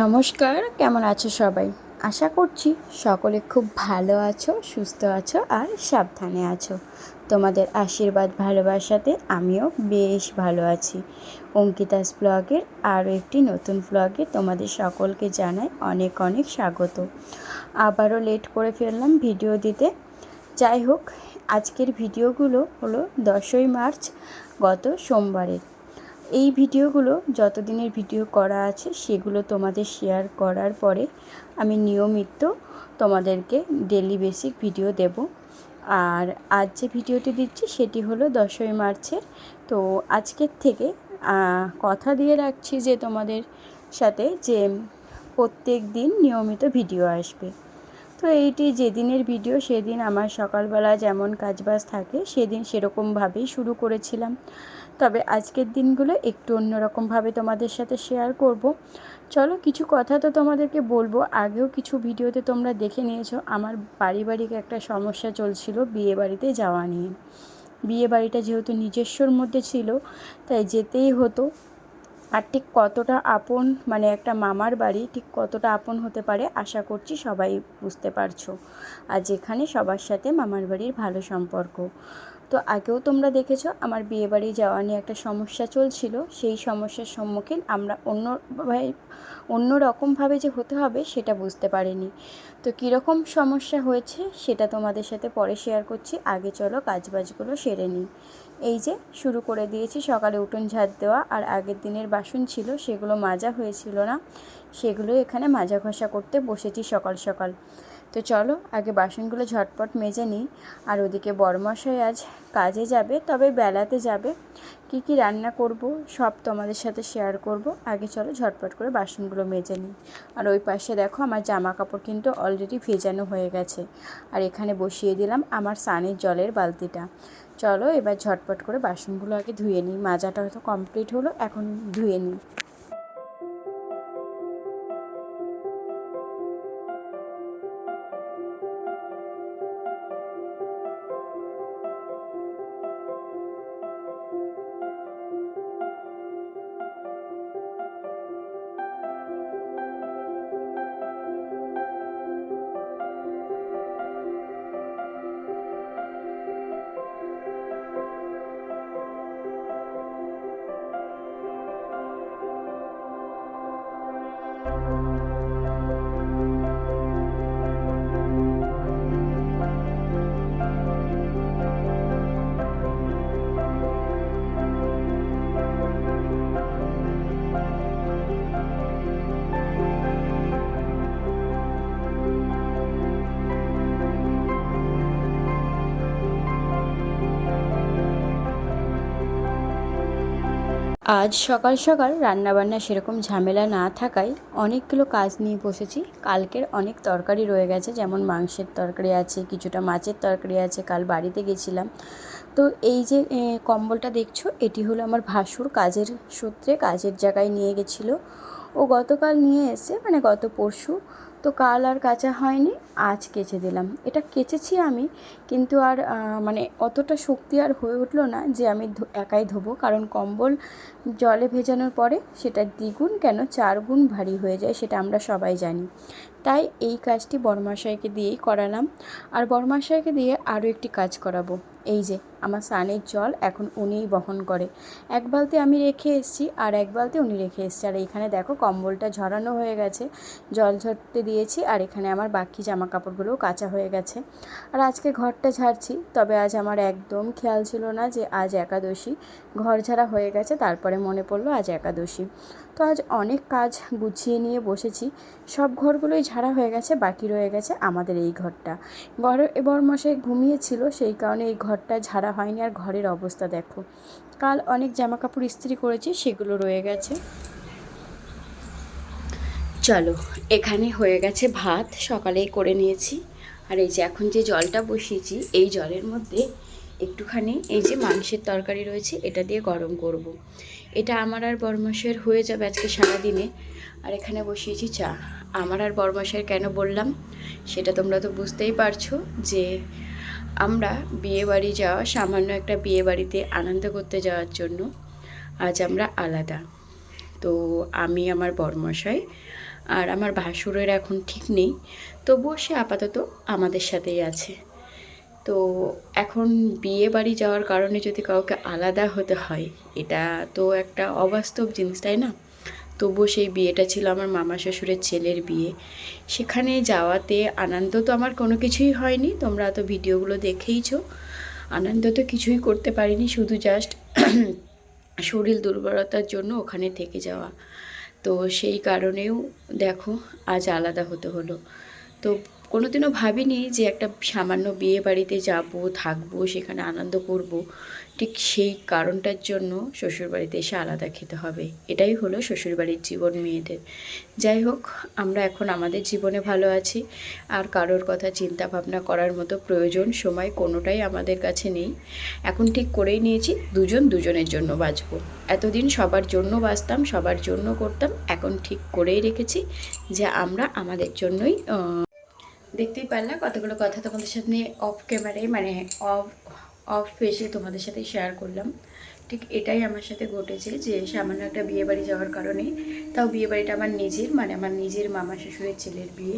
নমস্কার, কেমন আছো সবাই? আশা করছি সকলে খুব ভালো আছো, সুস্থ আছো আর সাবধানে আছো। তোমাদের আশীর্বাদ ভালোবাসাতে আমিও বেশ ভালো আছি। অঙ্কিতাস ব্লগের আরও একটি নতুন ব্লগে তোমাদের সকলকে জানাই অনেক অনেক স্বাগত। আবারও লেট করে ফেললাম ভিডিও দিতে। যাই হোক, আজকের ভিডিওগুলো হলো 10ই মার্চ গত সোমবারের। এই ভিডিওগুলো যতদিনের ভিডিও করা আছে সেগুলো তোমাদের শেয়ার করার পরে আমি নিয়মিত তোমাদেরকে ডেলি বেসিক ভিডিও দেব। আর আজ যে ভিডিওটি দিচ্ছি সেটি হলো 10ই মার্চের। তো আজকের থেকে কথা দিয়ে রাখছি যে তোমাদের সাথে যে প্রত্যেক দিন নিয়মিত ভিডিও আসবে। তো এইটি যেদিনের ভিডিও সেদিন আমার সকালবেলা যেমন কাজবাজ থাকে সেদিন সেরকমভাবেই শুরু করেছিলাম। তবে আজকের দিনগুলো একটু অন্যরকমভাবে তোমাদের সাথে শেয়ার করব। চলো, কিছু কথা তো তোমাদেরকে বলবো। আগেও কিছু ভিডিওতে তোমরা দেখে নিয়েছো আমার পারিবারিক একটা সমস্যা চলছিল বিয়ে বাড়িতে যাওয়া নিয়ে। বিয়ে বাড়িটা যেহেতু নিজস্বর মধ্যে ছিল তাই যেতেই হতো। আর ঠিক কতটা আপন, মানে একটা মামার বাড়ি ঠিক কতটা আপন হতে পারে আশা করছি সবাই বুঝতে পারছো। আর যেখানে সবার সাথে মামার বাড়ির ভালো সম্পর্ক। তো আগেও তোমরা দেখেছো আমার বিয়েবাড়ি যাওয়া নিয়ে একটা সমস্যা চলছিল। সেই সমস্যার সম্মুখীন আমরা অন্য রকমভাবে যে হতে হবে সেটা বুঝতে পারিনি। তো কীরকম সমস্যা হয়েছে সেটা তোমাদের সাথে পরে শেয়ার করছি। আগে চলো কাজবাজগুলো সেরে নিই। এই যে শুরু করে দিয়েছি সকালে উঠোন ঝাড় দেওয়া। আর আগের দিনের বাসন ছিল সেগুলো মাজা হয়েছিল না, সেগুলো এখানে মাজা ঘষা করতে বসেছি সকাল সকাল। তো চলো আগে বাসনগুলো ঝটপট মেজে নিই। আর ওদিকে বড়মশাই আজ কাজে যাবে, তবে বেলাতে যাবে। কি কি রান্না করব সব তোমাদের সাথে শেয়ার করব। আগে চলো ঝটপট করে বাসনগুলো মেজে নিই। আর ওই পাশে দেখো আমার জামা কাপড় কিন্তু অলরেডি ভেজানো হয়ে গেছে। আর এখানে বসিয়ে দিলাম আমার স্নানের জলের বালতিটা। চলো এবার ঝটপট করে বাসনগুলো আগে ধুয়ে নিই। মাজাটা হয়তো কমপ্লিট হলো, এখন ধুয়ে নিই। আজ সকাল সকাল রান্নাবান্না সেরকম ঝামেলা না থাকায় অনেকগুলো কাজ নিয়ে বসেছি। কালকের অনেক তরকারি রয়ে গেছে, যেমন মাংসের তরকারি আছে, কিছুটা মাছের তরকারি আছে, কাল বাড়িতে গেছিলাম। তো এই যে কম্বলটা দেখছো এটি হলো আমার ভাসুর কাজের সূত্রে কাজের জায়গায় নিয়ে গেছিলো। ও গতকাল নিয়ে এসে, মানে গত পরশু। তো কাল আর কাচা হয়নি, আজ কেচে দিলাম। এটা কেচেছি আমি, কিন্তু আর মানে অতটা শক্তি আর হয়ে উঠলো না যে আমি একাই ধোবো। কারণ কম্বল জলে ভেজানোর পরে সেটা দ্বিগুণ কেন 4 গুণ ভারী হয়ে যায়, সেটা আমরা সবাই জানি। তাই এই কাজটি বড়মশাইকে দিয়েই করালাম। আর বড়মশাইকে দিয়ে আরও একটি কাজ করাবো। এই যে আমার স্নানের জল এখন উনিই বহন করে। এক বালতি আমি রেখে এসেছি আর এক বালতি উনি রেখে এসেছে। আর এইখানে দেখো কম্বলটা ঝরানো হয়ে গেছে, জল ঝরতে দিয়েছি। আর এখানে আমার বাকি জামা কাপড়গুলোও কাচা হয়ে গেছে। আর আজকে ঘরটা ঝাড়ছি, তবে আজ আমার একদম খেয়াল ছিল না যে আজ একাদশী। ঘর ঝাড়া হয়ে গেছে, তারপরে মনে পড়লো আজ একাদশী। তো আজ অনেক কাজ গুছিয়ে নিয়ে বসেছি। সব ঘরগুলোই ঝাড়া হয়ে গেছে, বাকি রয়ে গেছে আমাদের এই ঘরটা। বড়মশাই ঘুমিয়েছিল, সেই কারণে এই ঘরটা ঝাড়া হয়নি। আর ঘরের অবস্থা দেখো, কাল অনেক জামা কাপড় ইস্ত্রি করেছি, সেগুলো রয়ে গেছে। চলো, এখানে হয়ে গেছে ভাত, সকালেই করে নিয়েছি। আর এই যে এখন যে জলটা বসিয়েছি এই জলের মধ্যে একটুখানি এই যে মাংসের তরকারি রয়েছে এটা দিয়ে গরম করব। এটা আমার আর বড়মশাইয়ের হয়ে যাবে আজকে সারাদিনে। আর এখানে বসিয়েছি চা। আমার আর বড়মশাইয়ের কেন বললাম সেটা তোমরা তো বুঝতেই পারছো, যে আমরা বিয়েবাড়ি যাওয়া, সামান্য একটা বিয়ে বাড়িতে আনন্দ করতে যাওয়ার জন্য আজ আমরা আলাদা। তো আমি, আমার বরমশাই আর আমার ভাসুরের এখন ঠিক নেই, তবুও সে আপাতত আমাদের সাথেই আছে। তো এখন বিয়ে বাড়ি যাওয়ার কারণে যদি কাউকে আলাদা হতে হয়, এটা তো একটা অবাস্তব জিনিস, তাই না? তবুও সেই বিয়েটা ছিল আমার মামা শ্বশুরের ছেলের বিয়ে। সেখানে যাওয়াতে আনন্দ তো আমার কোনো কিছুই হয়নি, তোমরা তো ভিডিওগুলো দেখেইছো। আনন্দ তো কিছুই করতে পারিনি, শুধু জাস্ট শরীর দুর্বলতার জন্য ওখানে থেকে যাওয়া। তো সেই কারণেও দেখো আজ আলাদা হতে হলো। তো কোনোদিনও ভাবিনি যে একটা সামান্য বিয়ে বাড়িতে যাব, থাকবো, সেখানে আনন্দ করব, ঠিক সেই কারণটার জন্য শ্বশুরবাড়িতে এসে আলাদা খেতে হবে। এটাই হলো শ্বশুরবাড়ির জীবন মেয়েদের। যাই হোক, আমরা এখন আমাদের জীবনে ভালো আছি, আর কারোর কথা চিন্তা ভাবনা করার মতো প্রয়োজন সময় কোনোটাই আমাদের কাছে নেই। এখন ঠিক করেই নিয়েছি দুজন দুজনের জন্য বাঁচবো। এতদিন সবার জন্য বাঁচতাম, সবার জন্য করতাম, এখন ঠিক করেই রেখেছি যে আমরা আমাদের জন্যই। দেখতেই পারলাম কতগুলো কথা তোমাদের সাথে অফ ক্যামেরায়, মানে অফ অফ ফেসে তোমাদের সাথে শেয়ার করলাম। ঠিক এটাই আমার সাথে ঘটেছে, যে সামান্য একটা বিয়ে বাড়ি যাওয়ার কারণে, তাও বিয়ে বাড়িটা আমার নিজের, মানে আমার নিজের মামা শ্বশুরের ছেলের বিয়ে।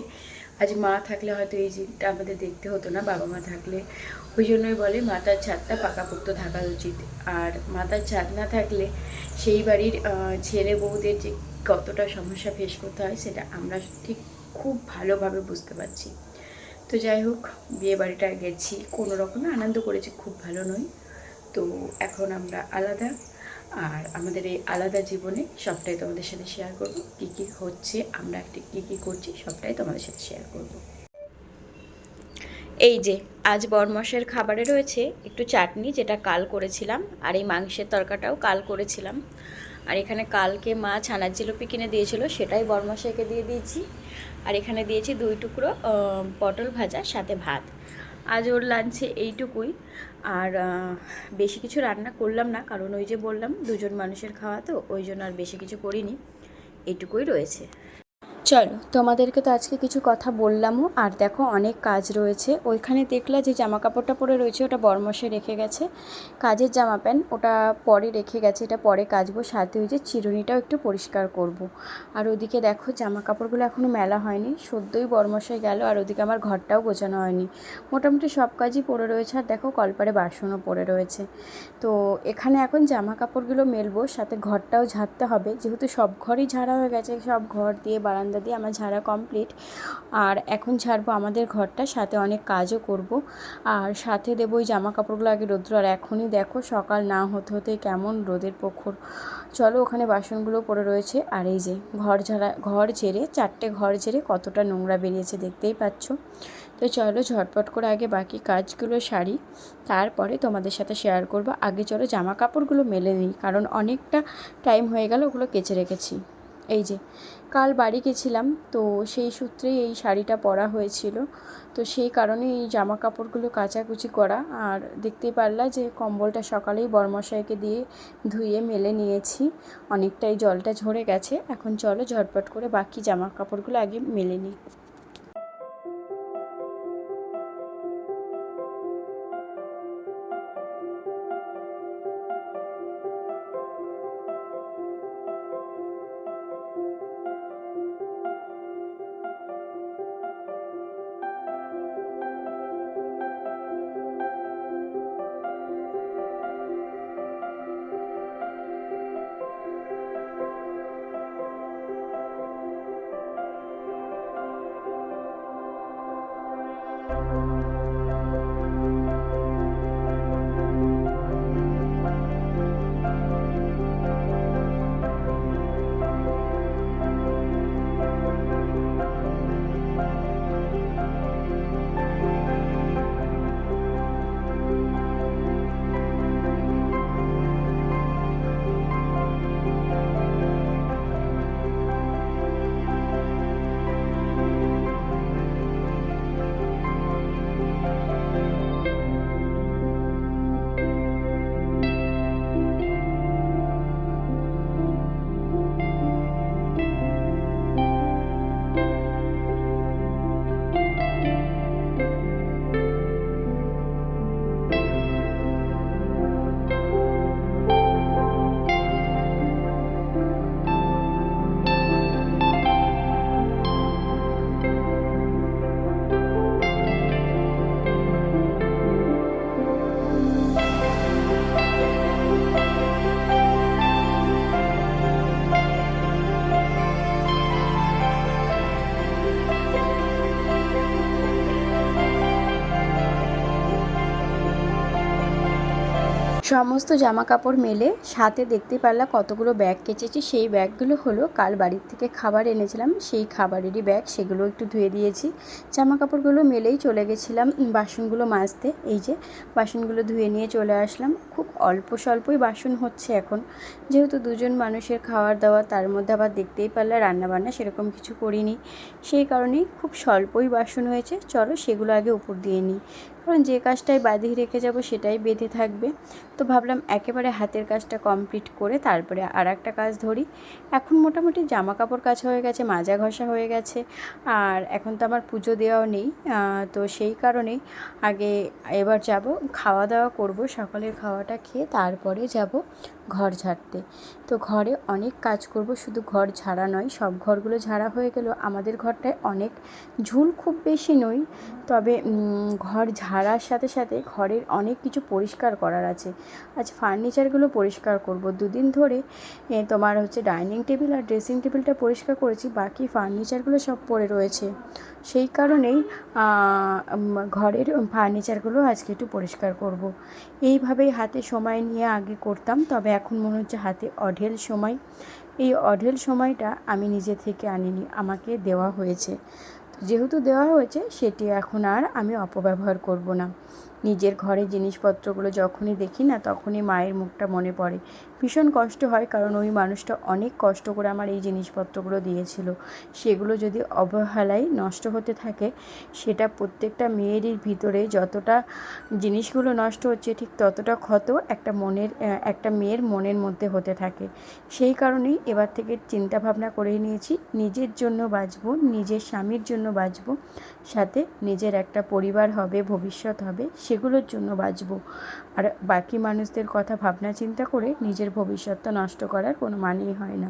আজ মা থাকলে হয়তো এই জিনিসটা আমাদের দেখতে হতো না, বাবা মা থাকলে। ওই জন্যই বলে মাথার ছাদটা পাকাপোক্ত থাকা উচিত। আর মাথার ছাদ না থাকলে সেই বাড়ির ছেলে বউদের যে কতটা সমস্যা ফেস করতে হয়, সেটা আমরা ঠিক খুব ভালোভাবে বুঝতে পারছি। তো যাই হোক, বিয়ে বাড়িটা গেছি, কোনো রকমে আনন্দ করেছি, খুব ভালো নয়। তো এখন আমরা আলাদা, আর আমাদের এই আলাদা জীবনে সবটাই তোমাদের সাথে শেয়ার করব। কী কী হচ্ছে, আমরা একটা কী কী করছি, সবটাই তোমাদের সাথে শেয়ার করব। এই যে আজ বরমশের খাবারে রয়েছে একটু চাটনি, যেটা কাল করেছিলাম, আর এই মাংসের তরকাটাও কাল করেছিলাম। আর এখানে কালকে মা ছানার জিলিপি কিনে দিয়েছিল, সেটাই বরমশাইকে দিয়ে দিয়েছি। আর এখানে দিয়েছি 2 টুকরো পটল ভাজা, সাথে ভাত। আজ ওর লাঞ্চে এইটুকুই। আর বেশি কিছু রান্না করলাম না, কারণ ওই যে বললাম দুজন মানুষের খাওয়া, তো ওই জন্য আর বেশি কিছু করিনি, এইটুকুই রয়েছে। চলো, তোমাদেরকে তো আজকে কিছু কথা বললামও, আর দেখো অনেক কাজ রয়েছে। ওইখানে দেখলা যে জামা কাপড়টা পরে রয়েছে, ওটা বরমশাই রেখে গেছে, কাজের জামা প্যান্ট, ওটা পরে রেখে গেছে, এটা পরে কাচবো। সাথে ওই যে চিরুনিটাও একটু পরিষ্কার করব। আর ওদিকে দেখো জামা কাপড়গুলো এখনও মেলা হয়নি, সদ্যই বরমশাই গেল। আর ওদিকে আমার ঘরটাও গোছানো হয়নি, মোটামুটি সব কাজই পড়ে রয়েছে। আর দেখো কলপারে বাসনও পড়ে রয়েছে। তো এখানে এখন জামা কাপড়গুলো মেলবো, সাথে ঘরটাও ঝাড়তে হবে, যেহেতু সব ঘরই ঝাড়া হয়ে গেছে, সব ঘর দিয়ে বারান্দা দিয়ে আমার ঝাড়া কমপ্লিট। আর এখন ঝাড়বো আমাদের ঘরটা, সাথে অনেক কাজও করব। আর সাথে দেবো ওই জামা কাপড়গুলো আগে রোদ্র। আর এখনই দেখো সকাল না হতে হতে কেমন রোদের প্রখর। চলো, ওখানে বাসনগুলো পড়ে রয়েছে। আর এই যে ঘর ঝেড়ে 4টে ঘর ঝেড়ে কতটা নোংরা বেরিয়েছে দেখতেই পাচ্ছ। তো চলো ঝটপট করে আগে বাকি কাজগুলো সারি, তারপরে তোমাদের সাথে শেয়ার করব। আগে চলো জামা কাপড়গুলো মেলে নিই, কারণ অনেকটা টাইম হয়ে গেল ওগুলো কেচে রেখেছি। এই যে কাল বাড়ি গেছিলাম, তো সেই সূত্রেই এই শাড়িটা পরা হয়েছিল, তো সেই কারণে এই জামা কাপড়গুলো কাচাকুচি করা। আর দেখতেই পারলা যে কম্বলটা সকালেই বরমশাইকে দিয়ে ধুয়ে মেলে নিয়েছি, অনেকটাই জলটা ঝরে গেছে। এখন চলো ঝটপট করে বাকি জামা কাপড়গুলো আগে মেলে নিই। সমস্ত জামা কাপড় মেলে সাথে দেখতে পারলাম কতগুলো ব্যাগ কেচেছি। সেই ব্যাগগুলো হলো কাল বাড়ির থেকে খাবার এনেছিলাম, সেই খাবারেরই ব্যাগ। সেগুলো একটু ধুয়ে দিয়েছি। জামা কাপড়গুলো মেলেই চলে গেছিলাম বাসনগুলো মাজতে। এই যে বাসনগুলো ধুয়ে নিয়ে চলে আসলাম। খুব অল্প স্বল্পই বাসন হচ্ছে এখন, যেহেতু দুজন মানুষের খাওয়ার দাওয়া, তার মধ্যে আবার দেখতেই পারলে রান্নাবান্না সেরকম কিছু করিনি, সেই কারণেই খুব স্বল্পই বাসন হয়েছে। চলো সেগুলো আগে উপর দিয়ে নিই, কারণ যে কাজটাই বাঁধিয়ে রেখে যাব সেটাই বেঁধে থাকবে। তো ভাবলাম একেবারে হাতের কাজটা কমপ্লিট করে তারপরে আর একটা কাজ ধরি। এখন মোটামুটি জামা কাপড় কাচা হয়ে গেছে, মাজা ঘষা হয়ে গেছে, আর এখন তো আমার পুজো দেওয়াও নেই। তো সেই কারণেই আগে এবার যাব, খাওয়া দাওয়া করব, সকালের খাওয়াটা খেয়ে তারপরে যাব ঘর ঝাড়তে। তো ঘরে অনেক কাজ করব, শুধু ঘর ঝাড়া নয়, সব ঘরগুলো ঝাড়া হয়ে গেল। আমাদের ঘরটায় অনেক ঝুল খুব বেশি নই, তবে ঘর ঝাড়ার সাথে সাথে ঘরের অনেক কিছু পরিষ্কার করার আছে। আজ ফার্নিচারগুলো পরিষ্কার করব। দুদিন ধরে তোমার হচ্ছে ডাইনিং টেবিল আর ড্রেসিং টেবিলটা পরিষ্কার করেছি, বাকি ফার্নিচারগুলো সব পড়ে রয়েছে। সেই কারণেই ঘরের ফার্নিচারগুলো আজকে একটু পরিষ্কার করব। এইভাবেই হাতে সময় নিয়ে আগে করতাম, তবে এখন মনে হচ্ছে হাতে অঢেল সময়। এই অঢেল সময়টা আমি নিজে থেকে আনিনি, আমাকে দেওয়া হয়েছে। যেহেতু দেওয়া হয়েছে সেটি এখন আর আমি অপব্যবহার করব না। নিজের ঘরের জিনিসপত্রগুলো যখনই দেখি না, তখনই মায়ের মুখটা মনে পড়ে। ভীষণ কষ্ট হয়, কারণ ওই মানুষটা অনেক কষ্ট করে আমার এই জিনিসপত্রগুলো দিয়েছিল। সেগুলো যদি অবহেলায় নষ্ট হতে থাকে, সেটা প্রত্যেকটা মেয়েরই ভিতরে যতটা জিনিসগুলো নষ্ট হচ্ছে, ঠিক ততটা ক্ষত একটা মেয়ের মনের মধ্যে হতে থাকে। সেই কারণেই এবার থেকে চিন্তা ভাবনা করেই নিয়েছি, নিজের জন্য বাঁচবো, নিজের স্বামীর জন্য বাঁচবো, সাথে নিজের একটা পরিবার হবে, ভবিষ্যৎ হবে, সেগুলোর জন্য বাঁচবো। আর বাকি মানুষদের কথা ভাবনা চিন্তা করে নিজের ভবিষ্যৎটা নষ্ট করার কোনো মানেই হয় না।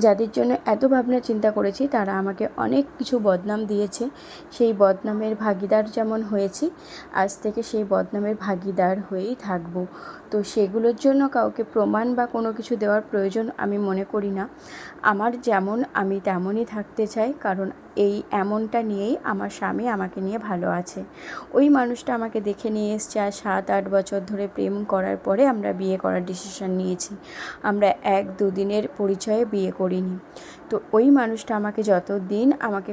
যাদের জন্য এত ভাবনা চিন্তা করেছি তারা আমাকে অনেক কিছু বদনাম দিয়েছে। সেই বদনামের ভাগিদার যেমন হয়েছি, আজ থেকে সেই বদনামের ভাগিদার হয়েই থাকবো। তো সেগুলোর জন্য কাউকে প্রমাণ বা কোনো কিছু দেওয়ার প্রয়োজন আমি মনে করি না। আমার যেমন আমি তেমনই থাকতে চাই, কারণ এই এমনটা নিয়েই আমার স্বামী আমাকে নিয়ে ভালো আছে। ওই মানুষটা আমাকে দেখে নিয়ে এসছে, আর 7-8 বছর ধরে প্রেম করার পরে আমরা বিয়ে করার ডিসিশন নিয়েছি। আমরা 1-2 দিনের পরিচয়ে বিয়ে করিনি। তো ওই মানুষটা আমাকে যতদিন আমাকে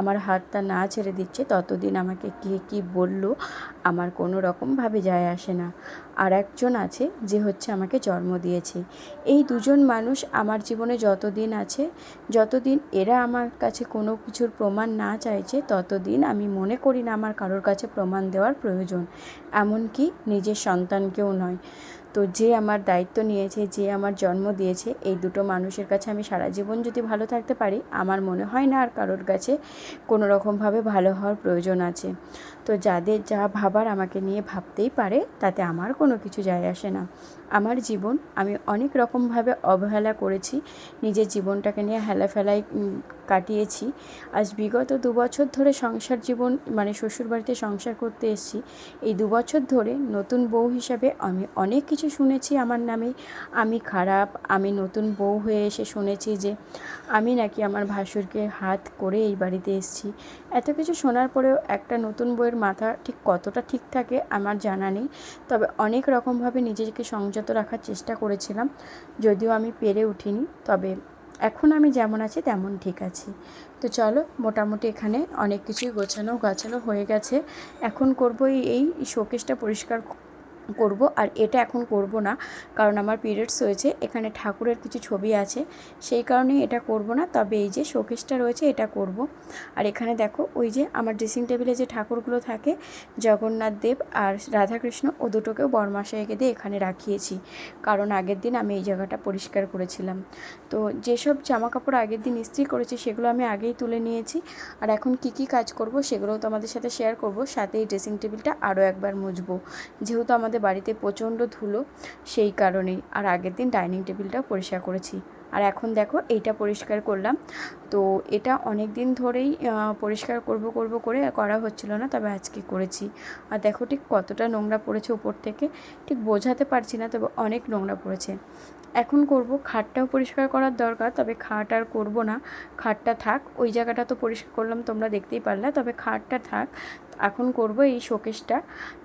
আমার হাতটা না ছেড়ে দিচ্ছে, ততদিন আমাকে কে কী বলল আমার কোনো রকমভাবে যায় আসে না। আর একজন আছে যে হচ্ছে আমাকে জন্ম দিয়েছে। এই দুজন মানুষ আমার জীবনে যতদিন আছে, যতদিন এরা আমার কাছে কোনো কিছুর প্রমাণ না চাইছে, ততদিন আমি মনে করি না আমার কারোর কাছে প্রমাণ দেওয়ার প্রয়োজন, এমনকি নিজের সন্তানকেও নয়। তো যে আমার দায়িত্ব নিয়েছে, যে আমার জন্ম দিয়েছে, এই দুটো মানুষের কাছে আমি সারা জীবন যদি ভালো থাকতে পারি, আমার মনে হয় না আর কারোর কাছে কোনো রকমভাবে ভালো হওয়ার প্রয়োজন আছে। তো যাদের যা ভাবার আমাকে নিয়ে ভাবতেই পারে, তাতে আমার কোনো কিছু যায় আসে না। আমার জীবন আমি অনেক রকমভাবে অবহেলা করেছি, নিজের জীবনটাকে নিয়ে হেলাফেলায় কাটিয়েছি। আজ বিগত 2 বছর ধরে সংসার জীবন, মানে শ্বশুরবাড়িতে সংসার করতে এসেছি। এই 2 বছর ধরে নতুন বউ হিসাবে আমি অনেক কিছু শুনেছি আমার নামে, আমি খারাপ, আমি নতুন বউ হয়ে এসে শুনেছি যে আমি নাকি আমার ভাসুরকে হাত করে এই বাড়িতে এসেছি। এত কিছু শোনার পরেও একটা নতুন বউয়ের মাথা ঠিক কতটা ঠিক থাকে আমার জানা নেই, তবে অনেক রকমভাবে নিজেকে সংযত রাখার চেষ্টা করেছিলাম, যদিও আমি পেরে উঠিনি। তবে এখন আমি যেমন আছি তেমন ঠিক আছি। তো চলো, মোটামুটি এখানে অনেক কিছুই গাছানো হয়ে গেছে। এখন করবো এই শোকেসটা পরিষ্কার করব। আর এটা এখন করব না, কারণ আমার পিরিয়ডস হয়েছে, এখানে ঠাকুরের কিছু ছবি আছে, সেই কারণেই এটা করব না। তবে এই যে শোকেসটা রয়েছে এটা করব। আর এখানে দেখো, ওই যে আমার ড্রেসিং টেবিলে যে ঠাকুরগুলো থাকে, জগন্নাথ দেব আর রাধাকৃষ্ণ, ও দুটোকেও বরমাশাইকে দিয়ে এখানে রাখিয়েছি, কারণ আগের দিন আমি এই জায়গাটা পরিষ্কার করেছিলাম। তো যেসব জামা কাপড় আগের দিন ইস্ত্রি করেছি সেগুলো আমি আগেই তুলে নিয়েছি। আর এখন কি কাজ করব সেগুলোও তোমাদের সাথে শেয়ার করব। সাথে এই ড্রেসিং টেবিলটা আরও একবার মুছবো, যেহেতু আমাদের বাড়িতে প্রচণ্ড ধুলো, সেই কারণেই। আর আগের দিন ডাইনিং টেবিলটাও পরিষ্কার করেছি। আর এখন দেখো এইটা পরিষ্কার করলাম। তো এটা অনেক দিন ধরেই পরিষ্কার করব করে করা হচ্ছিল না, তবে আজকে করেছি। আর দেখো ঠিক কতটা নোংরা পড়েছে উপর থেকে, ঠিক বোঝাতে পারছি না, তবে অনেক নোংরা পড়েছে। এখন করব, খাটটাও পরিষ্কার করার দরকার, তবে খাট আর করব না, খাটটা থাক। ওই জায়গাটা তো পরিষ্কার করলাম, তোমরা দেখতেই পারলে, তবে খাটটা থাক। এখন করব এই শোকেসটা।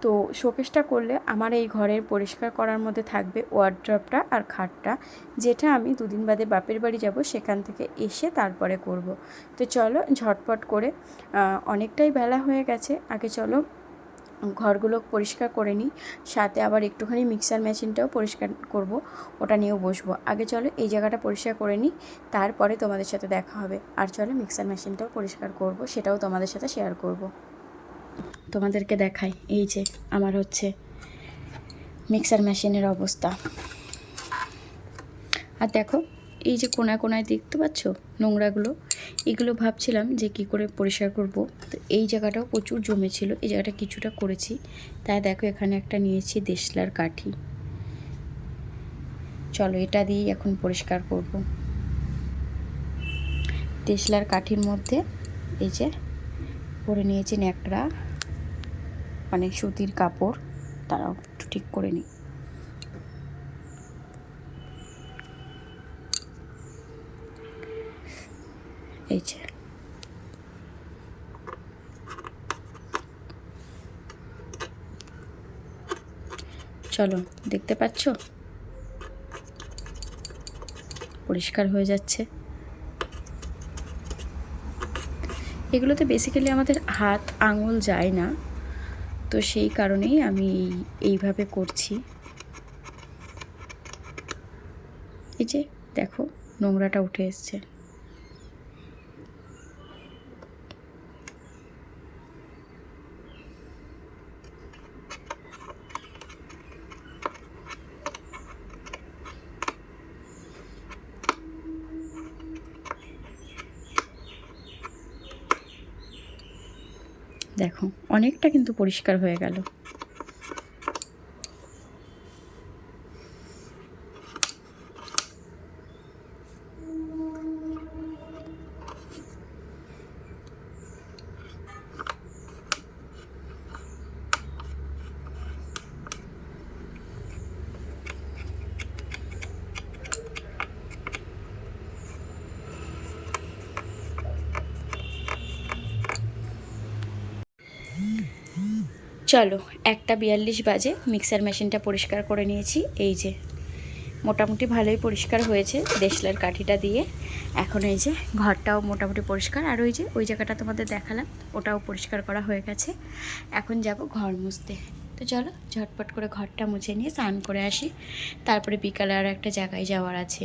তো শোকেসটা করলে আমার এই ঘরের পরিষ্কার করার মধ্যে থাকবে ওয়ার্ড্রপটা আর খাটটা, যেটা আমি দুদিন বাদে বাপের বাড়ি যাব, সেখান থেকে এসে তারপরে করব। তো চলো ঝটপট করে, অনেকটাই বেলা হয়ে গেছে, আগে চলো ঘরগুলো পরিষ্কার করে নিই, সাথে আবার একটুখানি মিক্সার মেশিনটাও পরিষ্কার করব, ওটা নিয়েও বসবো। আগে চলো এই জায়গাটা পরিষ্কার করে নিই, তারপরে তোমাদের সাথে দেখা হবে। আর চলো মিক্সার মেশিনটাও পরিষ্কার করব, সেটাও তোমাদের সাথে শেয়ার করব। তোমাদেরকে দেখাই, এই যে আমার হচ্ছে মিক্সার মেশিনের অবস্থা। আর দেখো এই যে কোনায় কোনায় দেখতে পাচ্ছ নোংরাগুলো, এগুলো ভাবছিলাম যে কি করে পরিষ্কার করব। তো এই জায়গাটাও প্রচুর জমেছিল, এই জায়গাটা কিছুটা করেছি। তাই দেখো এখানে একটা নিয়েছি দেশলার কাঠি, চলো এটা দিয়েই এখন পরিষ্কার করব। দেশলার কাঠির মধ্যে এই যে পরে নিয়েছি ন্যাকড়া, মানে সুতির কাপড়, তারাও একটু ঠিক করে নিই। এই যে চলো, দেখতে পাচ্ছ পরিষ্কার হয়ে যাচ্ছে। এগুলোতে বেসিক্যালি আমাদের হাত আঙুল যায় না, তো সেই কারণেই আমি এইভাবে করছি। এই যে দেখো নোংরাটা উঠে এসছে। দেখো অনেকটা কিন্তু পরিষ্কার হয়ে গেল। চলো 1:42 বাজে, মিক্সার মেশিনটা পরিষ্কার করে নিয়েছি। এই যে মোটামুটি ভালোই পরিষ্কার হয়েছে দেশলার কাঠিটা দিয়ে। এখন এই যে ঘরটাও মোটামুটি পরিষ্কার, আর ওই যে ওই জায়গাটা তোমাদের দেখালাম, ওটাও পরিষ্কার করা হয়ে গেছে। এখন যাব ঘর মুছতে। তো চলো ঝটপট করে ঘরটা মুছে নিয়ে স্নান করে আসি, তারপরে বিকালে আরও একটা জায়গায় যাওয়ার আছে।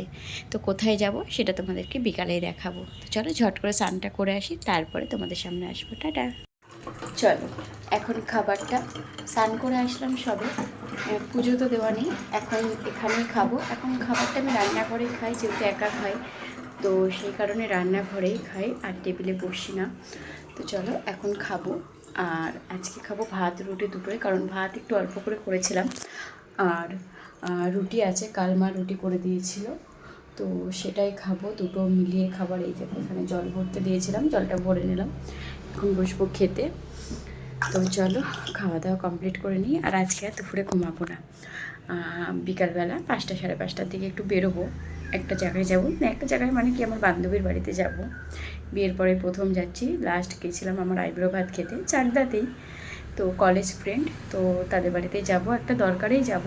তো কোথায় যাব সেটা তোমাদেরকে বিকালেই দেখাবো। তো চলো ঝট করে স্নানটা করে আসি, তারপরে তোমাদের সামনে আসবো। টাটা। চলো এখন খাবারটা, স্নান করে আসলাম সবে, পুজো তো দেওয়া নেই, এখন এখানেই খাবো। এখন খাবারটা আমি রান্নাঘরেই খাই, যেহেতু একা খাই, তো সেই কারণে রান্নাঘরেই খাই, আর টেবিলে বসি না। তো চলো এখন খাবো। আর আজকে খাবো ভাত রুটি দুটোই, কারণ ভাত একটু অল্প করে করেছিলাম, আর রুটি আছে, কাল মা রুটি করে দিয়েছিল, তো সেটাই খাবো, দুটো মিলিয়ে খাবার। এই যে এখানে জল ভরতে দিয়েছিলাম, জলটা ভরে নিলাম, এখন বসবো খেতে। তো চলো খাওয়া দাওয়া কমপ্লিট করে নিই। আর আজকে আর দুপুরে ঘুমাবো না, বিকালবেলা 5টা 5:30টার দিকে একটু বেরোবো, একটা জায়গায় যাবো, একটা জায়গায় মানে কি আমার বান্ধবীর বাড়িতে যাব। বিয়ের পরে প্রথম যাচ্ছি, লাস্ট গেছিলাম আমার আইব্রো ভাত খেতে চাকদাতেই, তো কলেজ ফ্রেন্ড, তো তাদের বাড়িতেই যাব, একটা দরকারেই যাব।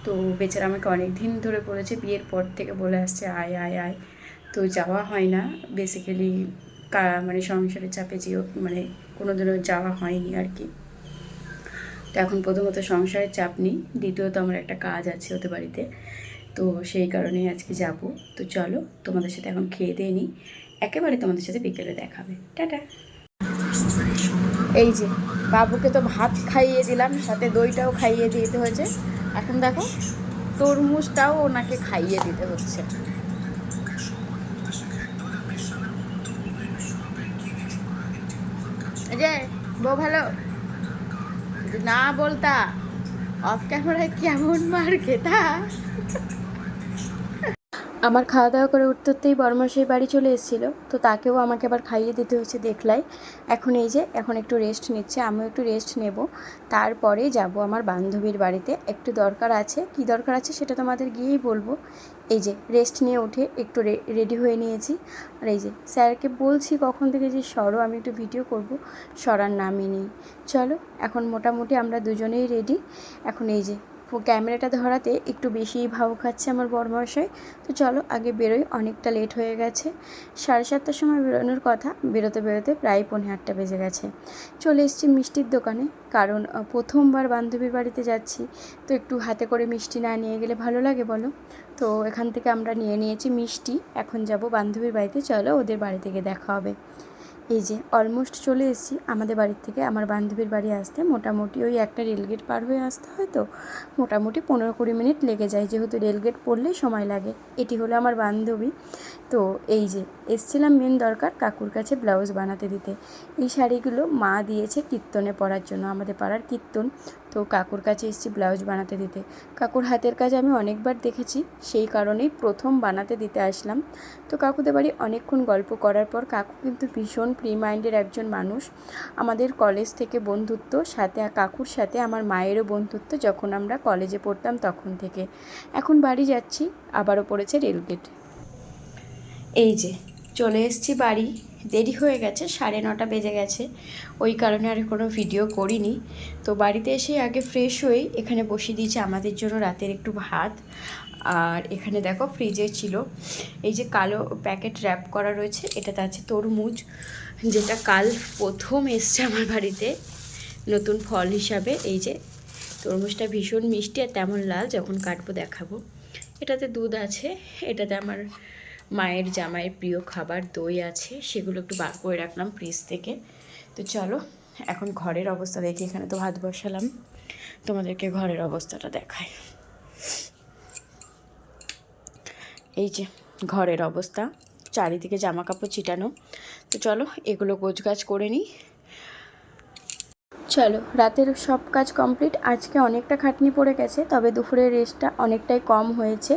তো বেচারা আমাকে অনেক দিন ধরে বলেছে, বিয়ের পর থেকে বলে আসছে আয় আয় আয়, তো যাওয়া হয় না বেসিক্যালি, মানে সংসারের চাপে যেও, মানে কোনো দিনও যাওয়া হয়নি আর কি। তো এখন প্রথমত সংসারের চাপ নেই, দ্বিতীয়ত আমার একটা কাজ আছে ওদের বাড়িতে, তো সেই কারণেই আজকে যাব। তো চলো তোমাদের সাথে এখন খেয়ে দিয়ে নিই, একেবারে তোমাদের সাথে বিকেলে দেখাবে। টাটা। এই যে বাবুকে তো ভাত খাইয়ে দিলাম, সাথে দইটাও খাইয়ে দিতে হয়েছে, এখন দেখো তরমুজটাও ওনাকে খাইয়ে দিতে হচ্ছে। এই যে বউ ভালো না বলতা, অফ ক্যামেরায় কেমন মার খেতা। আমার খাওয়া দাওয়া করে উঠতে উঠতেই বড়মাসাই বাড়ি চলে এসেছিলো, তো তাকেও আমাকে আবার খাইয়ে দিতে হচ্ছে দেখলাই। এখন এই যে এখন একটু রেস্ট নিচ্ছে, আমিও একটু রেস্ট নেব, তারপরে যাব আমার বান্ধবীর বাড়িতে। একটু দরকার আছে, কি দরকার আছে সেটা তোমাদের গিয়েই বলবো। এই যে রেস্ট নিয়ে উঠে একটু রেডি হয়ে নিয়েছি, আর এই যে স্যারকে বলছি কখন থেকে যে সরো, আমি একটু ভিডিও করব, সরার নামই নেই। চলো এখন মোটামুটি আমরা দুজনেই রেডি। এখন এই যে ক্যামেরাটা ধরাতে একটু বেশিই ভাও খাচ্ছে আমার বড়মশাই। তো চলো আগে বেরোই, অনেকটা লেট হয়ে গেছে। 7:30টার সময় বেরোনোর কথা, বেরোতে বেরোতে প্রায় 7:45 বেজে গেছে। চলে এসেছি মিষ্টির দোকানে, কারণ প্রথমবার বান্ধবীর বাড়িতে যাচ্ছি, তো একটু হাতে করে মিষ্টি না নিয়ে গেলে ভালো লাগে বলো। তো এখান থেকে আমরা নিয়ে নিয়েছি মিষ্টি, এখন যাব বান্ধবীর বাড়িতে। চলো ওদের বাড়ি থেকে দেখা হবে। এই যে অলমোস্ট চলে এসেছি আমাদের বাড়ির থেকে আমার বান্ধবীর বাড়ি আসতে। মোটামুটি ওই একটা রেলগেট পার হয়ে আসতে হয়, তো মোটামুটি 15-20 মিনিট লেগে যায়, যেহেতু রেলগেট পড়লেই সময় লাগে। এটি হলো আমার বান্ধবী। তো এই যে এসছিলাম মেন দরকার কাকুর কাছে ব্লাউজ বানাতে দিতে। এই শাড়িগুলো মা দিয়েছে কীর্তনে পরার জন্য, আমাদের পাড়ার কীর্তন। তো কাকুর কাছে এসেছি ব্লাউজ বানাতে দিতে। কাকুর হাতের কাজ আমি অনেকবার দেখেছি, সেই কারণেই প্রথম বানাতে দিতে আসলাম। তো কাকুদের বাড়ি অনেকক্ষণ গল্প করার পর, কাকু কিন্তু ভীষণ ফ্রি মাইন্ডের একজন মানুষ। আমাদের কলেজ থেকে বন্ধুত্ব, সাথে কাকুর সাথে আমার মায়েরও বন্ধুত্ব, যখন আমরা কলেজে পড়তাম তখন থেকে। এখন বাড়ি যাচ্ছি, আবারও পড়েছে রেলগেট। এই যে চলে এসেছি বাড়ি, দেরি হয়ে গেছে, 9:30 বেজে গেছে, ওই কারণে আর কোনো ভিডিও করিনি। তো বাড়িতে এসে আগে ফ্রেশ হয়েই এখানে বসিয়ে দিয়েছি আমাদের জন্য রাতের একটু ভাত। আর এখানে দেখো ফ্রিজে ছিল এই যে কালো প্যাকেট র্যাপ করা রয়েছে, এটাতে আছে তরমুজ, যেটা কাল প্রথম এসছে আমার বাড়িতে নতুন ফল হিসাবে। এই যে তরমুজটা ভীষণ মিষ্টি আর তেমন লাল, যখন কাটবো দেখাবো। এটাতে দুধ আছে, এটাতে আমার মায়ের জামাইয়ের প্রিয় খাবার দই আছে, সেগুলো একটু বার করে রাখলাম ফ্রিজ থেকে। তো চলো এখন ঘরের অবস্থা দেখি, এখানে তো ভাত বসালাম, তোমাদেরকে ঘরের অবস্থাটা দেখায়। এই যে ঘরের অবস্থা, চারিদিকে জামা কাপড় ছিটানো। তো চলো এগুলো গোছগাছ করে নিই। চলো রাতের সব কাজ কমপ্লিট। আজকে অনেকটা খাটনি পড়ে গেছে, তবে দুপুরের রেস্টটা অনেকটাই কম হয়েছে।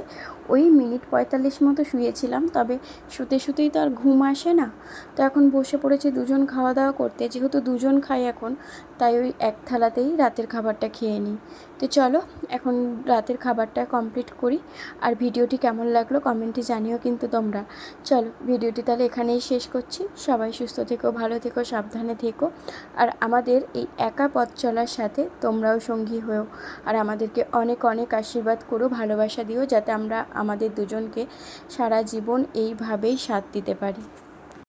ওই মিনিট 45 মতো শুয়েছিলাম, তবে শুতে শুতেই তো আর ঘুম আসে না। তো এখন বসে পড়েছি দুজন খাওয়া দাওয়া করতে, যেহেতু দুজন খাই এখন, তাই ওই এক থালাতেই রাতের খাবারটা খেয়ে নিই। তো চলো এখন রাতের খাবারটা কমপ্লিট করি। আর ভিডিওটি কেমন লাগলো কমেন্টে জানিও কিন্তু তোমরা। চলো ভিডিওটি তাহলে এখানেই শেষ করছি। সবাই সুস্থ থেকো, ভালো থেকো, সাবধানে থেকো। আর আমাদের এই একা পথ চলার সাথে তোমরাও সঙ্গী হও, আর আমাদেরকে অনেক অনেক আশীর্বাদ করো, ভালোবাসা দিও, যাতে আমরা আমাদের দুজনকে সারা জীবন এইভাবেই সাথ দিতে পারি।